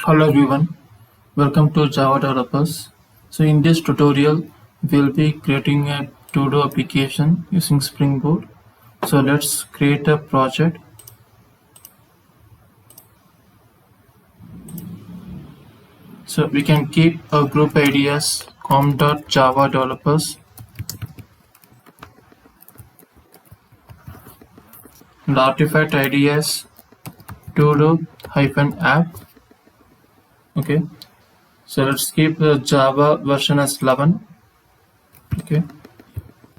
Hello everyone, welcome to Java Developers. So in this tutorial, we'll be creating a Todo application using Spring Boot. So let's create a project. So we can keep a group ID as com.java developers. And artifact ID as todo-app. Okay. So let's keep the Java version as 11. Okay.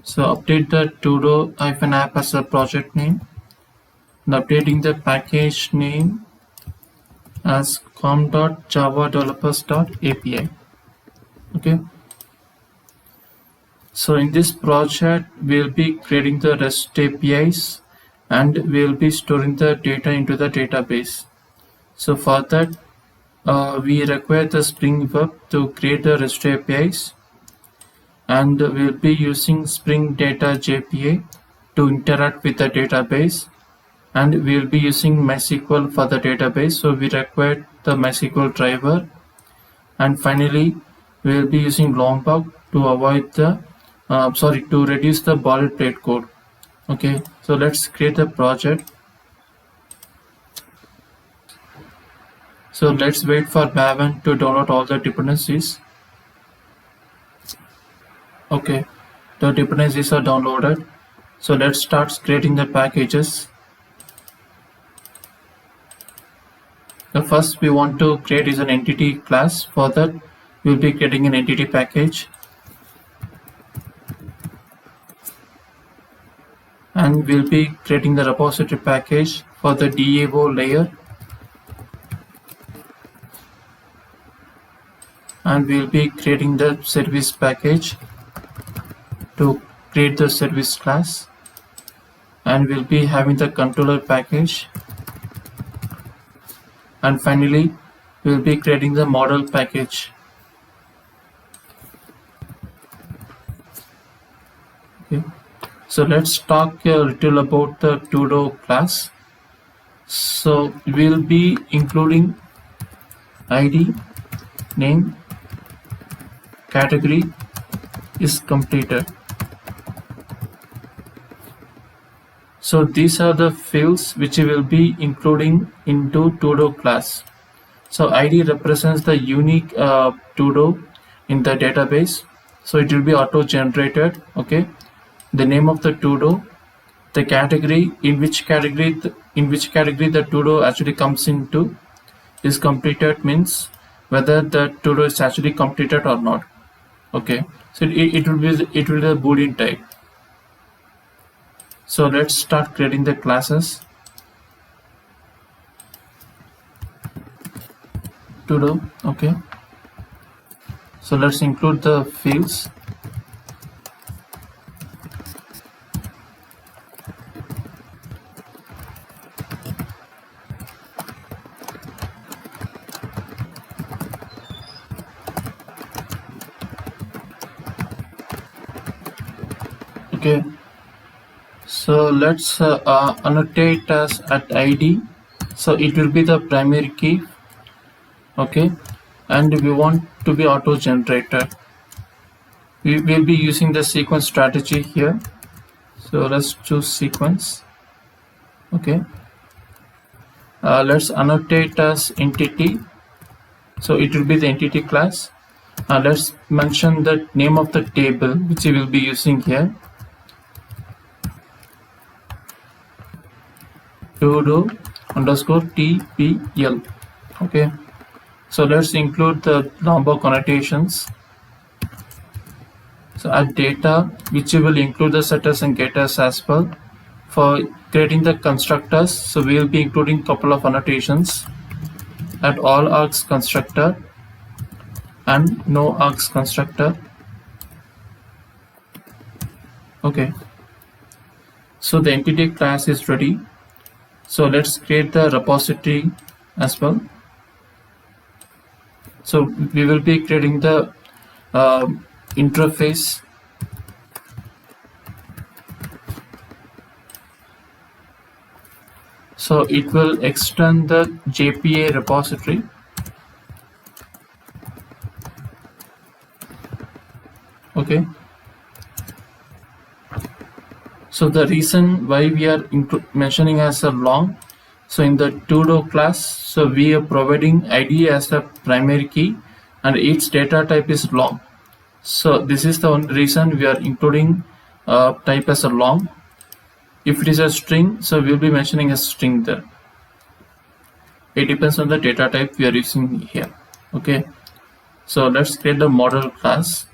So update the todo-app as a project name. And updating the package name as com.javadevelopers.api. Okay. So in this project, we'll be creating the REST APIs and we'll be storing the data into the database. So for that, we require the Spring Web to create the REST APIs, and we'll be using Spring Data JPA to interact with the database, and we'll be using MySQL for the database. So we require the MySQL driver, and finally we'll be using Lombok to avoid the to reduce the boilerplate code. Okay, so let's create a project. So let's wait for Maven to download all the dependencies. Okay, the dependencies are downloaded. So let's start creating the packages. The first we want to create is an entity class. For that, we'll be creating an entity package. And we'll be creating the repository package for the DAO layer. And we'll be creating the service package to create the service class. And we'll be having the controller package. And finally, we'll be creating the model package. Okay. So let's talk a little about the Todo class. So we'll be including ID, name, category is completed. So these are the fields which we will be including into Todo class. So ID represents the unique Todo in the database. So it will be auto-generated. Okay. The name of the Todo, the category, in which category the Todo actually comes into is completed, means whether the Todo is actually completed or not. Okay, so it will be the Boolean type. So let's start creating the classes. Todo. Okay, so let's include the fields. Okay, so let's annotate as at ID. So it will be the primary key. Okay, and we want to be auto generated. We will be using the sequence strategy here. So let's choose sequence. Okay, let's annotate as entity. So it will be the entity class. Let's mention the name of the table which we will be using here. Todo underscore TPL. Okay, so let's include the Lombok annotations. So at data, which we will include the setters and getters as well. For creating the constructors, so we will be including a couple of annotations at all args constructor and no args constructor. Okay, so the entity class is ready. So let's create the repository as well. So we will be creating the interface. So it will extend the JPA repository. Okay, so the reason why we are mentioning as a long, so in the Todo class, so we are providing ID as the primary key and its data type is long. So this is the only reason we are including type as a long. If it is a string, so we'll be mentioning a string there. It depends on the data type we are using here. Okay, so let's create the model class.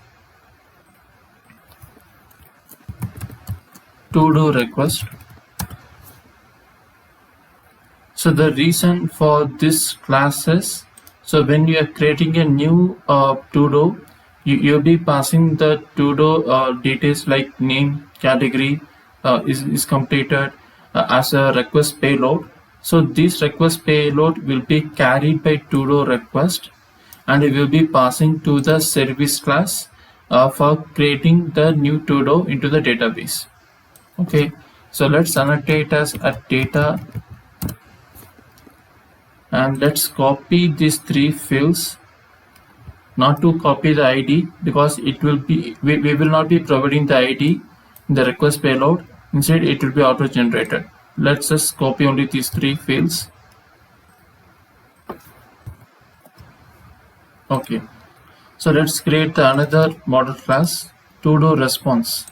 Todo request. So the reason for this class is, so when you are creating a new Todo, you'll be passing the Todo details like name, category, is completed as a request payload. So this request payload will be carried by Todo request, and it will be passing to the service class for creating the new Todo into the database. Okay, so let's annotate as a data, and let's copy these three fields, not to copy the ID because it will be we will not be providing the ID in the request payload. Instead it will be auto generated. Let's just copy only these three fields. Okay, so let's create another model class, Todo response.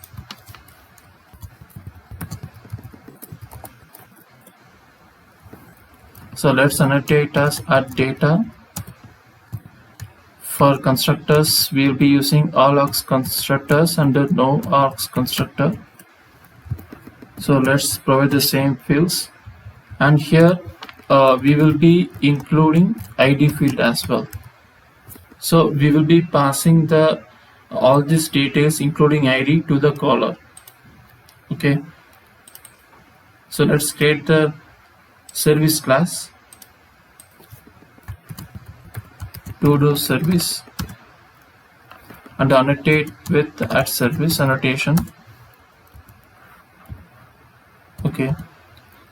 So let's annotate as data. For constructors, we will be using all args constructors and no args constructor. So let's provide the same fields, and here we will be including ID field as well. So we will be passing the all these details including ID to the caller. Okay, so let's create the service class, Todo service, and annotate with @service annotation. Okay,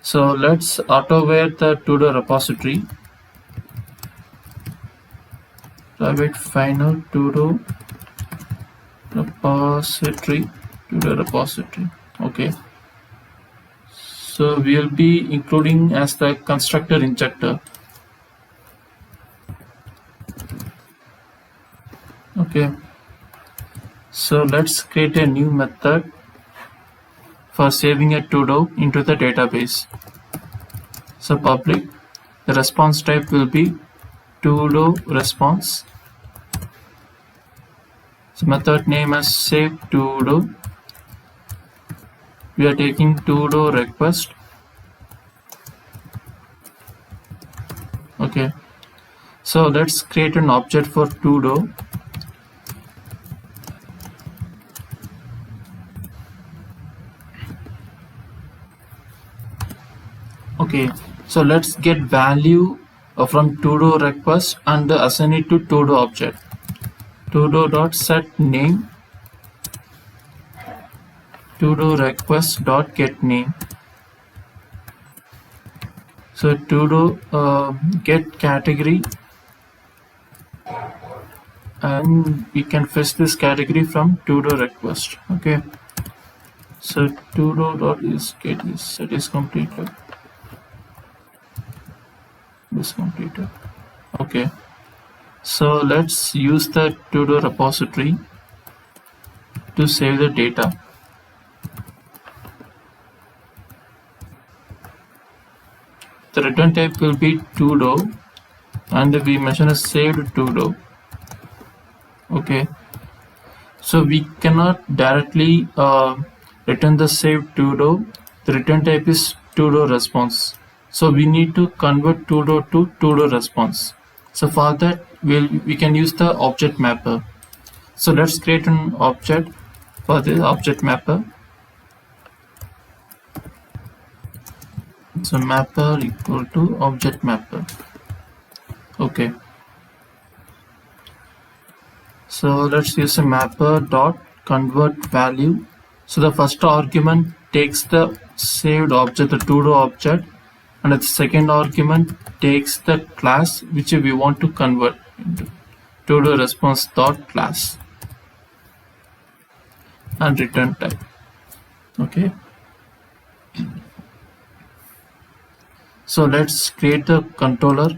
so let's auto-ware the Todo repository. Private final Todo repository, Todo repository. Okay, so we'll be including as the constructor injector. Okay, so let's create a new method for saving a Todo into the database. So public, the response type will be Todo response. So method name as save Todo. We are taking Todo request. Okay, so let's create an object for Todo. Okay, so let's get value from Todo request and assign it to Todo object. Todo.set name, Todo request dot get name. So Todo get category, and we can fetch this category from Todo request. Okay, so Todo dot is get is set is completed. This completed. Okay, so let's use the Todo repository to save the data. The return type will be Todo, and we mention a saved Todo. Okay, so we cannot directly return the saved Todo. The return type is Todo response. So we need to convert Todo to Todo response. So for that we can use the object mapper. So let's create an object for this object mapper. So mapper equal to object mapper. Okay, so let's use a mapper dot convert value. So the first argument takes the saved object, the Todo object, and the second argument takes the class which we want to convert into Todo response dot class. and return type. Okay, so let's create the controller.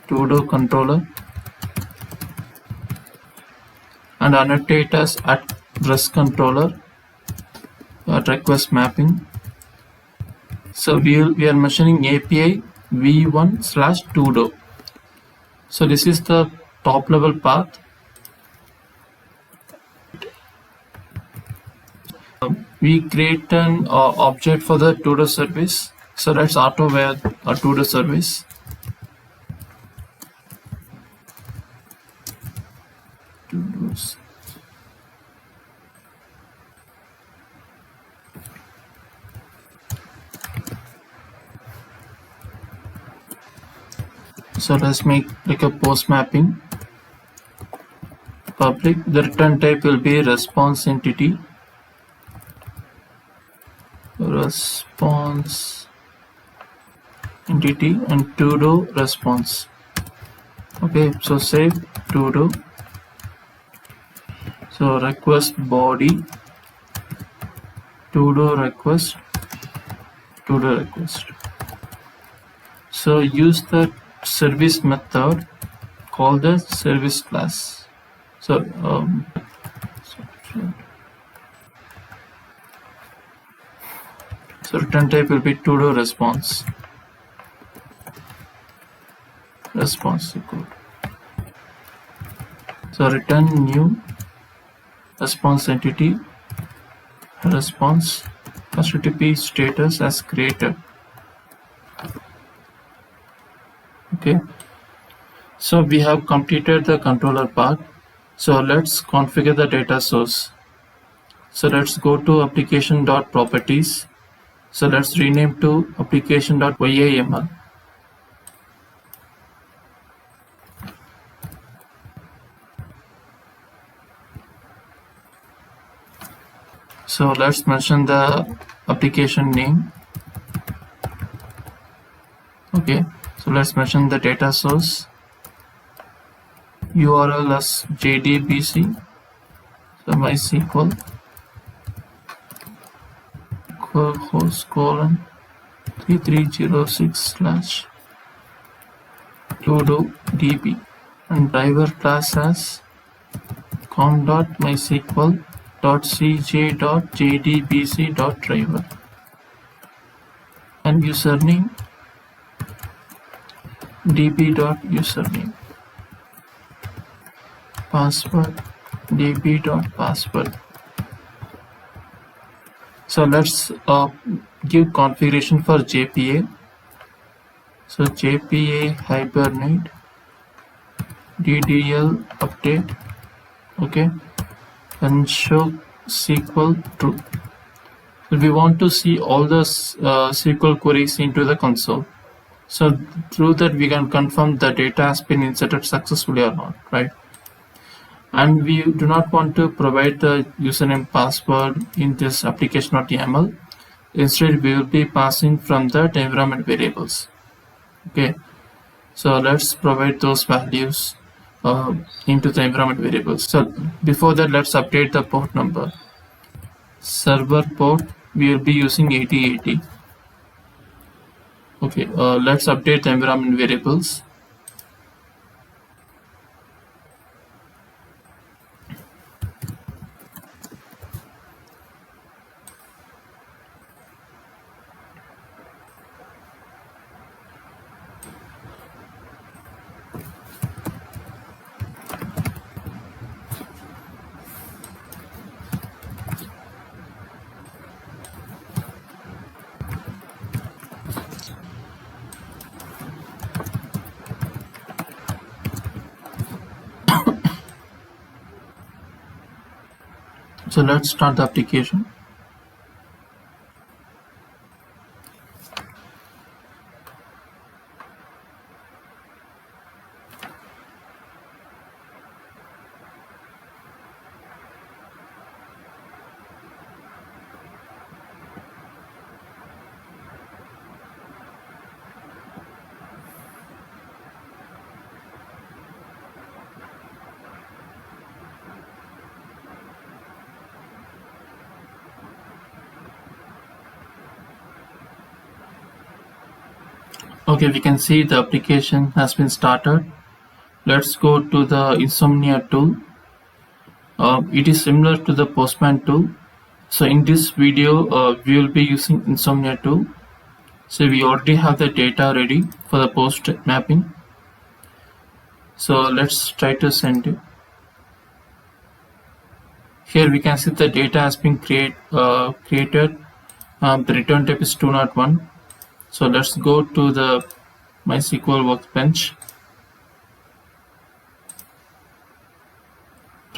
Todo controller and annotate as at REST controller at request mapping. So we are mentioning API v1/todo. So this is the top level path. We create an object for the Todo service. So let's auto where a Todo service. Todos. So let's make like a post mapping. Public. The return type will be response entity. Response entity and Todo response. Okay, so save Todo. So request body Todo request. So use the service method called the service class. So return type will be Todo response. Response equal. So return new response entity response HTTP status as created. Okay, so we have completed the controller part. So let's configure the data source. So let's go to application.properties. So let's rename to application.yaml. So let's mention the application name. Okay, so let's mention the data source. URL as jdbc. So MySQL host colon 3306 / todo db and driver class as com.mysql.cj.jdbc.driver and username db.username, password db.password. So let's give configuration for JPA. So JPA hibernate DDL update. Okay, and show SQL true. So we want to see all the SQL queries into the console. So through that we can confirm the data has been inserted successfully or not, right? And we do not want to provide the username password in this application.yaml. Instead, we will be passing from the environment variables. Okay, so let's provide those values into the environment variables. So before that, let's update the port number. Server port, we will be using 8080. Okay, let's update the environment variables. So let's start the application. Okay, we can see the application has been started. Let's go to the Insomnia tool. It is similar to the Postman tool. So in this video, we will be using Insomnia tool. So we already have the data ready for the post mapping. So let's try to send it. Here we can see the data has been created. The return type is 201. So let's go to the MySQL workbench.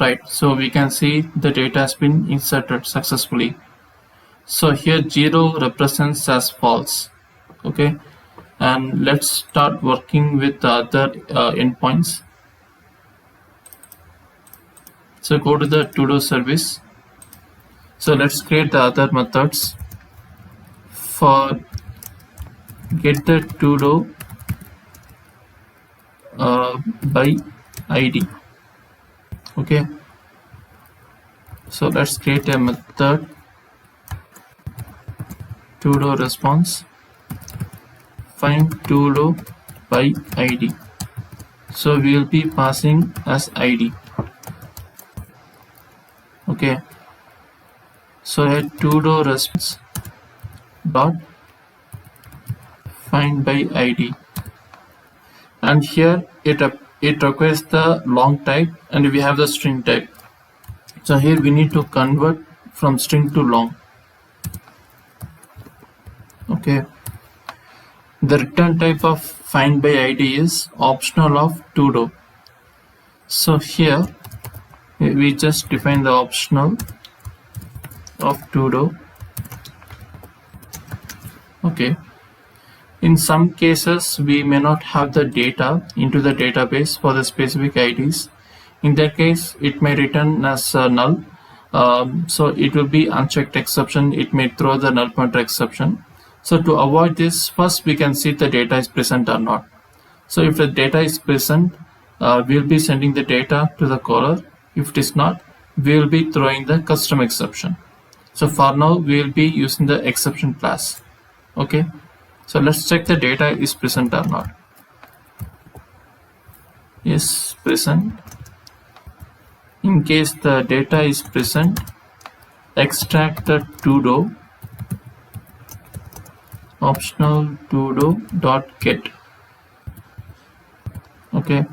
Right, so we can see the data has been inserted successfully. So here 0 represents as false. Okay, and let's start working with the other endpoints. So go to the Todos service. So let's create the other methods. For get the Todo by ID. Okay, so let's create a method Todo response find Todo by ID. So we will be passing as ID. Okay, so a Todo response dot find by ID, and here it requires the long type and we have the string type. So here we need to convert from string to long. Okay, the return type of find by ID is optional of Todo. So here we just define the optional of Todo. Okay, in some cases we may not have the data into the database for the specific IDs. In that case it may return as null. So it will be unchecked exception. It may throw the null pointer exception. So to avoid this, first we can see if the data is present or not. So if the data is present, we'll be sending the data to the caller. If it is not, we will be throwing the custom exception. So for now we will be using the exception class. Okay, so let's check the data is present or not. Yes, present. In case the data is present, extract the Todo optional Todo dot get. Okay,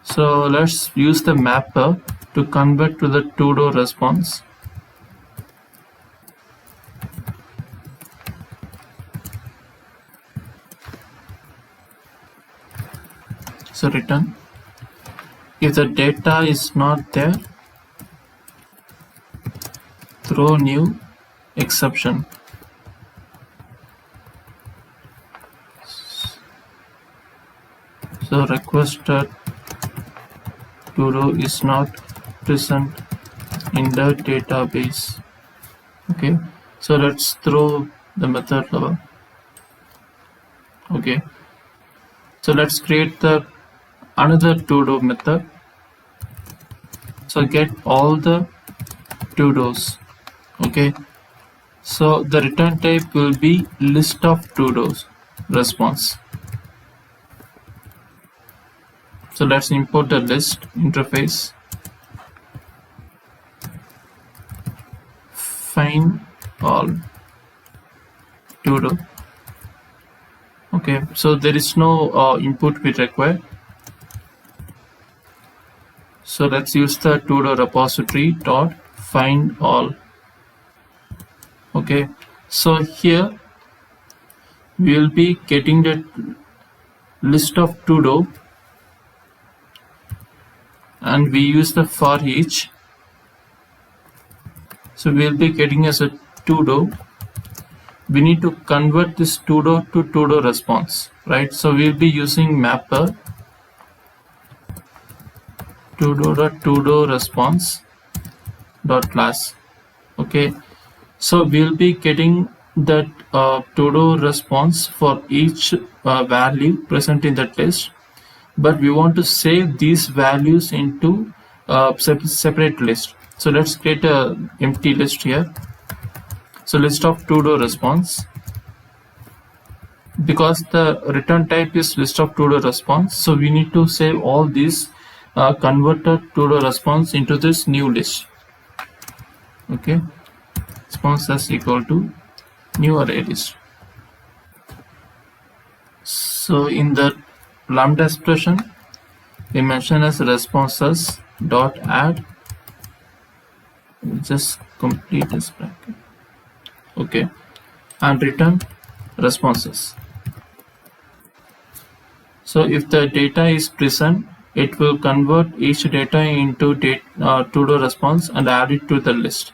so let's use the mapper to convert to the Todo response. So return. If the data is not there, throw new exception. So requested Todo is not present in the database. Okay, so let's throw the method level. Okay, so let's create the another Todo method. So get all the Todos. Okay, so the return type will be list of Todos response. So let's import the list interface. Find all Todo. Okay, so there is no input we require. So let's use the Todo repository dot find all. Okay, so here we will be getting the list of Todo, and we use the for each. So we will be getting as a Todo. We need to convert this Todo to Todo response, right? So we will be using mapper Todo response dot class. Okay, so we'll be getting that Todo response for each value present in that list, but we want to save these values into separate list. So let's create a empty list here. So list of Todo response. because the return type is list of todo response, so we need to save all these converted todo response into this new list. Okay, responses equal to new array list. So in the lambda expression, we mention as responses dot add, just complete this bracket. Okay, and return responses. So if the data is present, it will convert each data into todo response and add it to the list.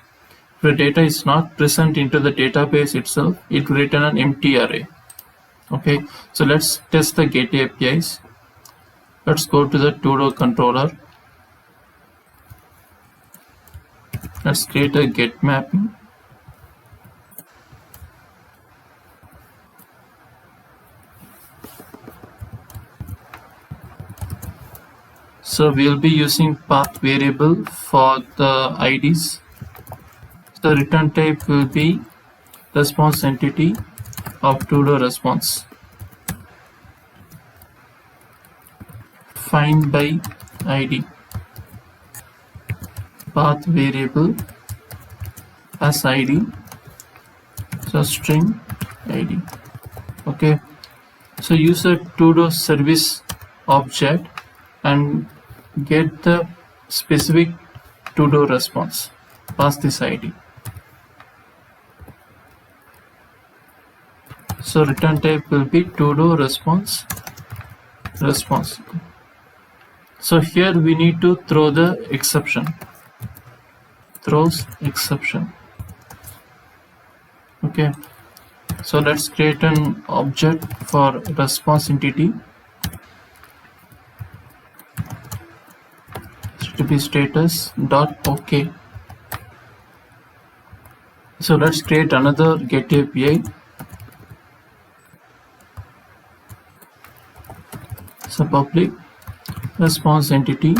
If the data is not present into the database itself, it will return an empty array. Okay, so let's test the get APIs. Let's go to the todo controller. Let's create a get mapping. So we'll be using path variable for the IDs. The return type will be response entity of todo response. Find by ID. Path variable as ID. So string ID. Okay. So use a todo service object and get the specific todo response. Pass this ID. So return type will be todo response. So here we need to throw the exception. Throws exception. Okay. So let's create an object for response entity. To be status dot OK. So let's create another get API. So public response entity.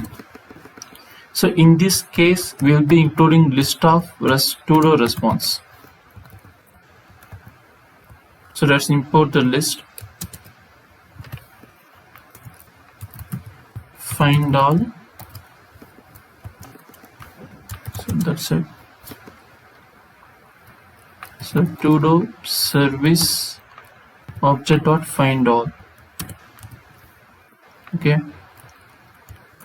So in this case, we will be including list of todo response. So let's import the list. Find all. So that's it. So todo service object dot find all. Okay.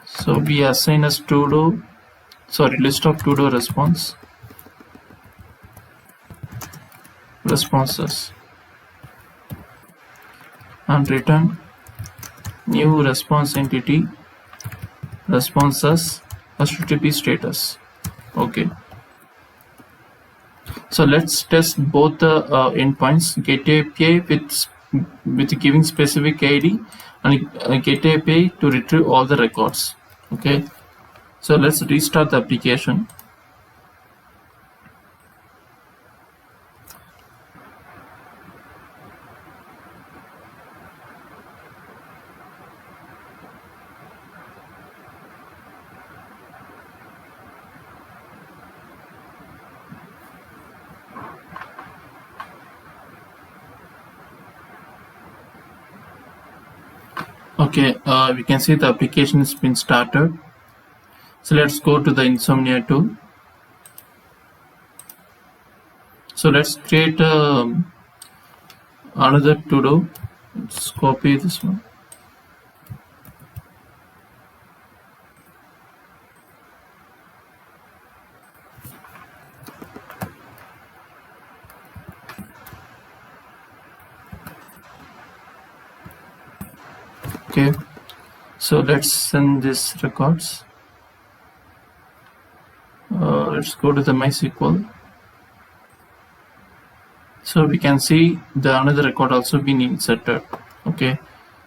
So we assign as list of todo responses and return new response entity responses HTTP status. Okay. So let's test both the endpoints, get API with giving specific ID and get API to retrieve all the records. Okay. So let's restart the application. Okay, we can see the application has been started. So let's go to the Insomnia tool. So let's create another todo. Let's copy this one. Okay, so let's send these records. Let's go to the MySQL. So we can see the another record also been inserted. Okay,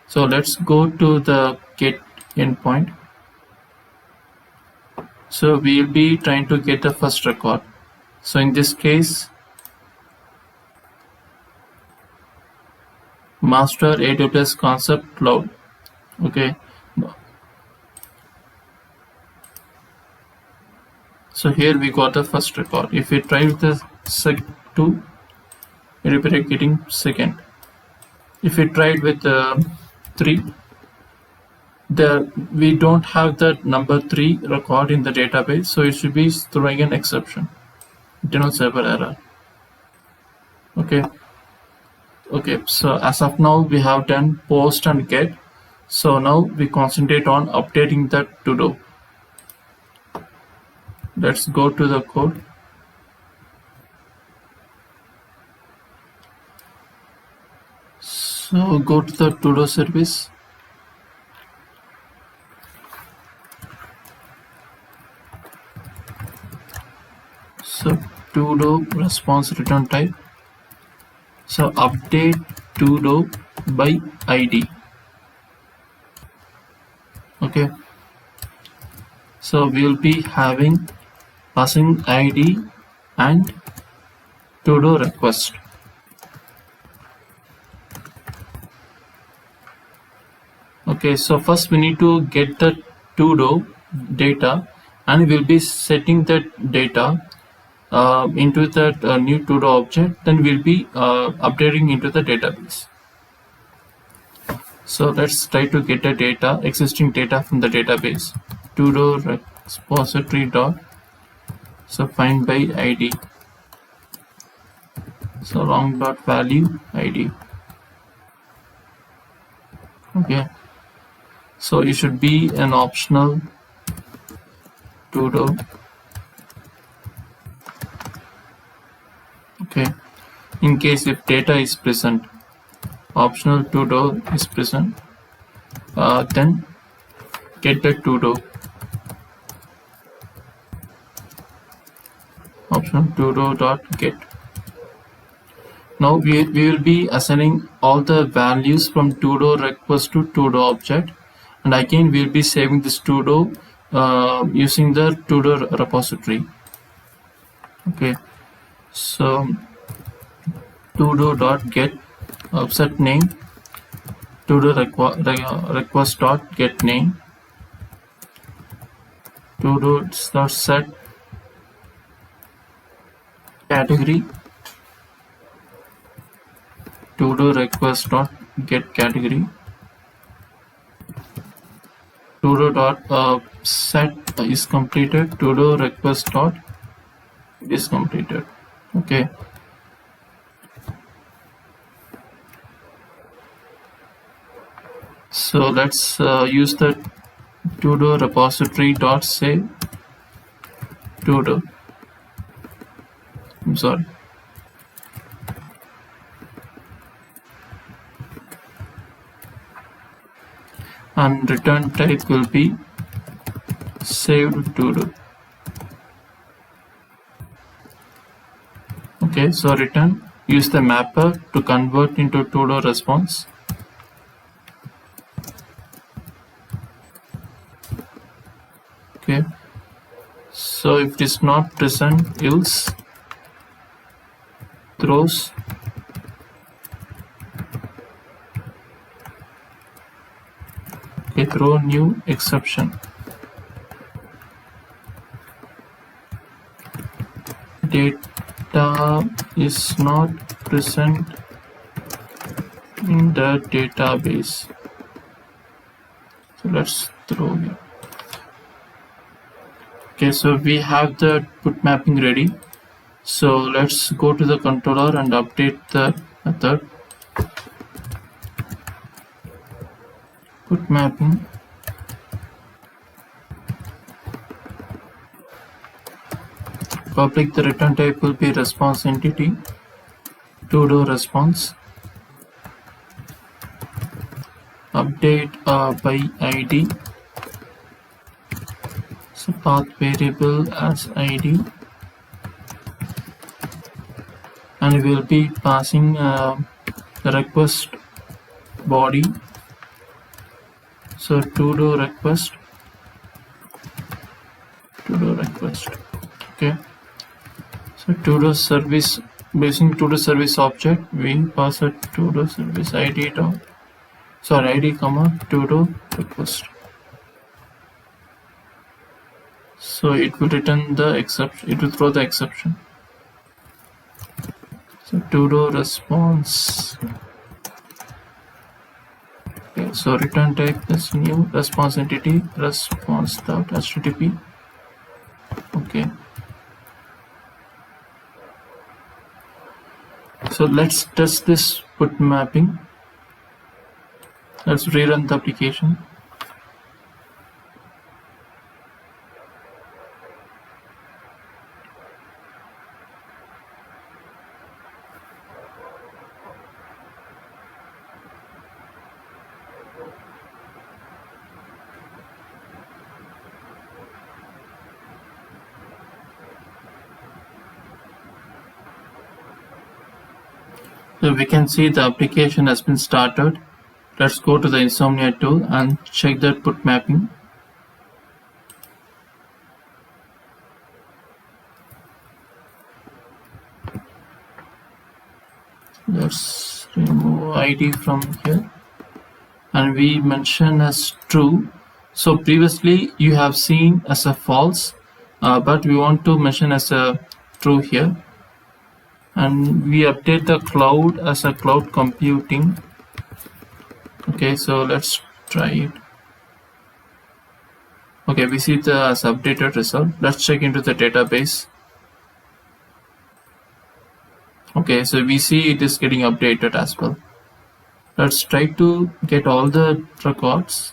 so let's go to the get endpoint. So we will be trying to get the first record. So in this case, master AWS concept cloud. Okay, so here we got the first record. If we try with the sec2, it will be getting second. If we tried with 3, we don't have the number 3 record in the database, so it should be throwing an exception. Denotes server error. Okay, so as of now we have done post and get. So now we concentrate on updating the todo. Let's go to the code. So go to the todo service. So todo response return type. So update todo by ID. Okay. So we will be passing ID and todo request. Okay, so first we need to get the todo data, and we'll be setting that data into that new todo object. Then we'll be updating into the database. So let's try to get the existing data from the database. Todo repository dot, so find by ID, so long dot value ID. Okay, so it should be an optional todo. Okay, in case if data is present, optional todo is present, then get the todo. Optional todo dot get. Now we will be assigning all the values from todo request to todo object, and again we will be saving this todo using the todo repository. Okay, so todo dot get set name, todo request dot get name, todo dot set category, todo request dot get category, todo dot set is completed, todo request dot is completed. Okay, so let's use the todo repository dot save todo. I'm sorry. And return type will be saved todo. Okay, so return, use the mapper to convert into todo response. Okay, so if it is not present, else throws throw new exception. Data is not present in the database. So let's throw it. Okay, so we have the put mapping ready. So let's go to the controller and update the method. Put mapping. Public, the return type will be response entity, todo response. Update by ID. So path variable as ID, and we will be passing the request body. So todo request. Okay, so todo service, using todo service object, we pass a todo service ID dot, ID comma todo request. So it will return the exception, it will throw the exception. So todo response Okay, so return type is new response entity response.http. Okay, so let's test this put mapping. Let's rerun the application. So we can see the application has been started. Let's go to the Insomnia tool and check the put mapping. Let's remove ID from here and we mention as true. So previously you have seen as a false, but we want to mention as a true here. And we update the cloud as a cloud computing. Okay, so let's try it. Okay, we see the as updated result. Let's check into the database. Okay, so we see it is getting updated as well. Let's try to get all the records.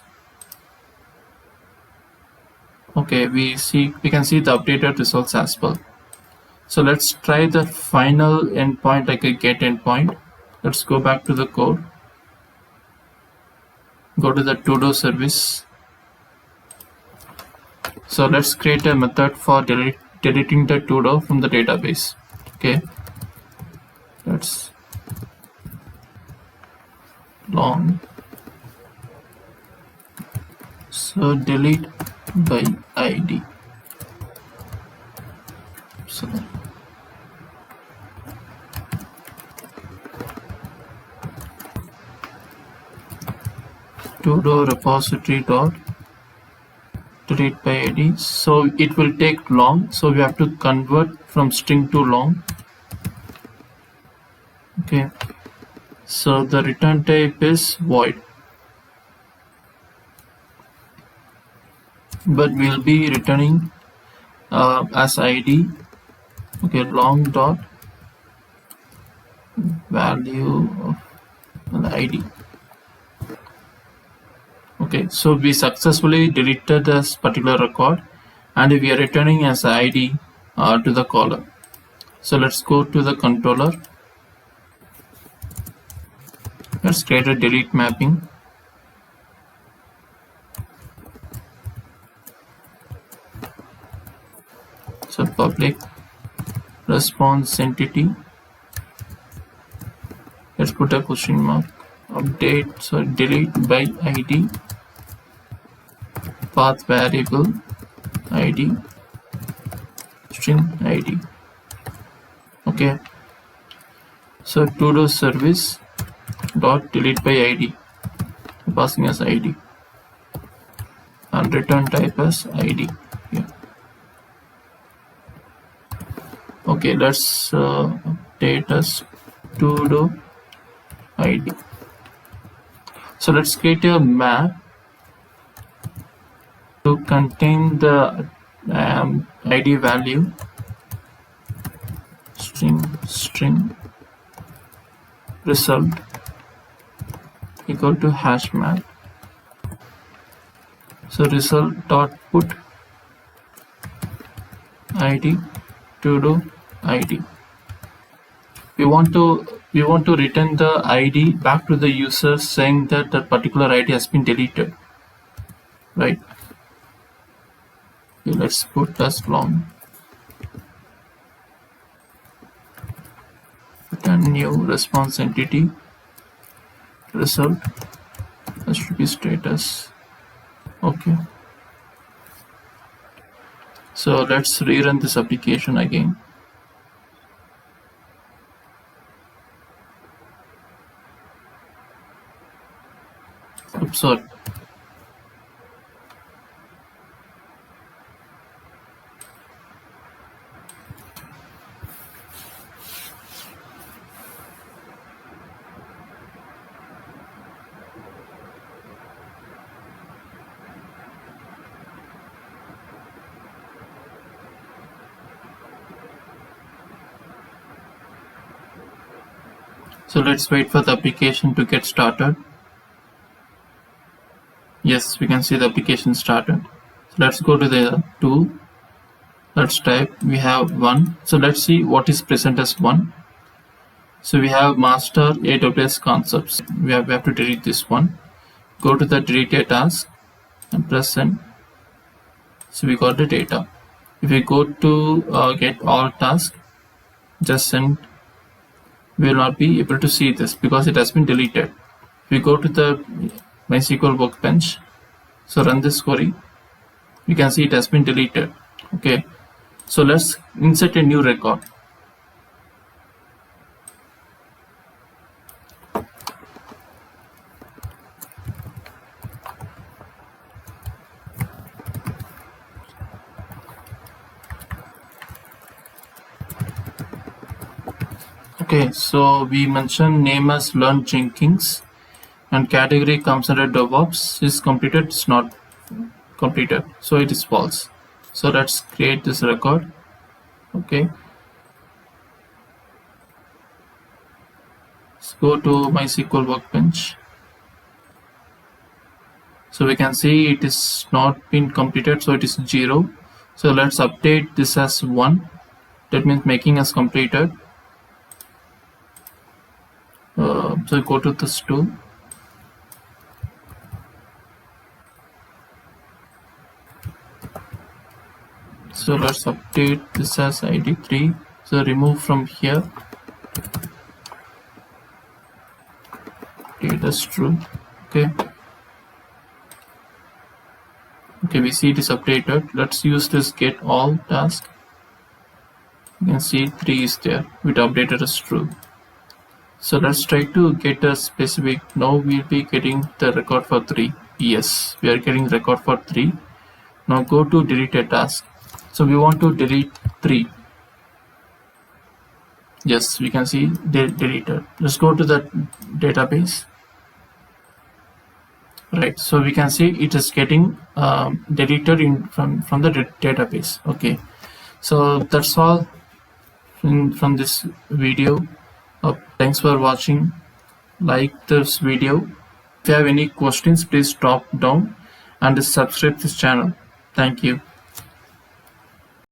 Okay, we can see the updated results as well. So let's try the final endpoint, like a get endpoint. Let's go back to the code. Go to the Todo service. So let's create a method for deleting the Todo from the database. Okay, that's long. So delete by ID. So Todo repository dot delete by ID. So it will take long. So we have to convert from string to long. Okay. So the return type is void. But we'll be returning as ID. Okay, long dot value of ID. Okay, so we successfully deleted this particular record and we are returning as ID to the caller. So let's go to the controller. Let's create a delete mapping. So public response entity. Let's put a question mark. Update, so delete by ID. Path variable ID. String ID. Okay. So Todo service dot delete by ID. Passing as ID. And return type as ID. Yeah. Okay, let's update as Todo ID. So let's create a map to contain the ID value string result equal to hash map. So result dot put ID Todo ID. We want to return the ID back to the user, saying that that particular ID has been deleted, right? Okay, let's put as long. Return new response entity result HTTP status. Okay. So let's rerun this application again. Oops, sorry. So let's wait for the application to get started. Yes, we can see the application started. So let's go to the tool. Let's type, we have 1. So let's see what is present as 1. So we have master AWS concepts. We have to delete this one. Go to the delete a task and press send. So we got the data. If we go to get all task, just send, we will not be able to see this because it has been deleted. If we go to the MySQL workbench, so run this query, you can see it has been deleted. Okay, so let's insert a new record. Okay, so we mentioned name as Learn Jenkins and category comes under DevOps. Is completed, it's not completed, so it is false. So let's create this record. Okay, let's go to MySQL workbench. So we can see it is not been completed, so it is 0. So let's update this as 1. That means making as completed. So go to this tool. So let's update this as ID 3. So remove from here. Data is true. Okay. Okay, we see it is updated. Let's use this get all task. You can see 3 is there. It updated as true. So let's try to get a specific. Now we'll be getting the record for 3. Yes, we are getting record for 3. Now go to delete a task. So we want to delete 3. Yes, we can see deleted. Let's go to the database. Right, so we can see it is getting deleted from the database. Okay, so that's all from this video. Thanks for watching. Like this video. If you have any questions, please drop down and subscribe this channel. Thank you.